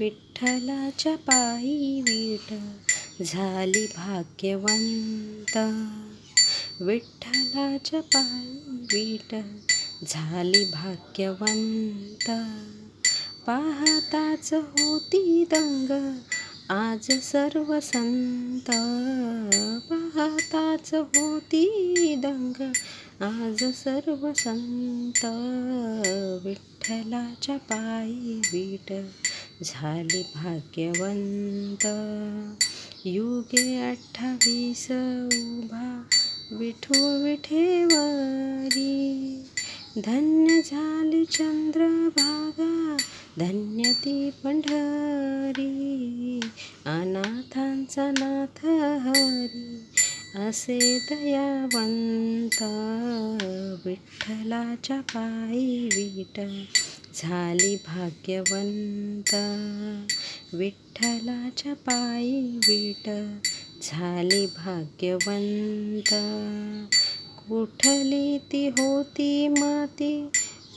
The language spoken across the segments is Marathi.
विठ्ठलाच्या पायी वीट झाली भाग्यवंत. विठ्ठलाच्या पायी वीट झाली भाग्यवंत. पाहताच होती दंग आज सर्व संत. पाहताच होती दंग आज सर्व संत. विठ्ठलाच्या पायी वीट झाली भाग्यवंत. युगे 28 उभा विठू विठेवरी. धन्य झाली चंद्रभागा धन्य ती पंढरी. अनाथांचा नाथ हरी असे दयावंत. विठ्ठलाच्या पायी वीट झाली भाग्यवंत. विठ्ठलाच्या पायी वीट झाली भाग्यवंत. कुठली ती होती माती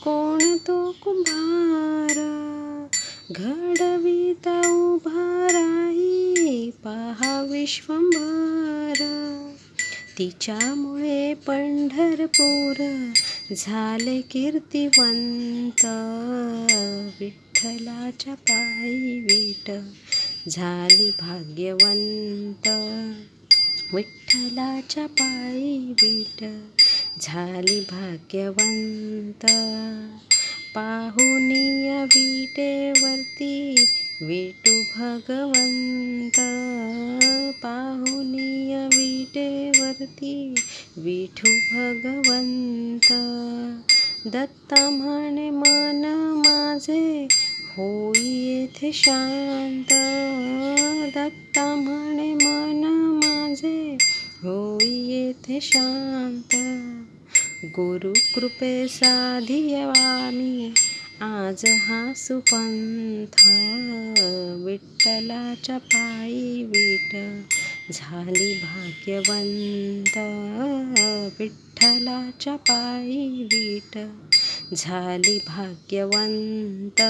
कोण तो कुंभार. घडविता उभा राही पहा विश्वंभर. तिच्यामुळे पंढरपूर झाले कीर्तिवंत. विठ्ठलाच्या पायी वीट झाली भाग्यवंत. विठ्ठलाच्या पायी वीट झाली भाग्यवंत. पाहुनिया विटेवरती विठू भगवंत. पाहुनिया विटेवरती विठू भगवंत. दत्ता म्हणे मन माझे होई येथे शांत. दत्ता म्हणे मन माझे होई येथे शांत. गुरु कृपे साधियावा मी आज हा सुपंथ. विठ्ठलाच्या पायी वीट झाली भाग्यवंत. विठ्ठलाच्या पायी वीट झाली भाग्यवंत.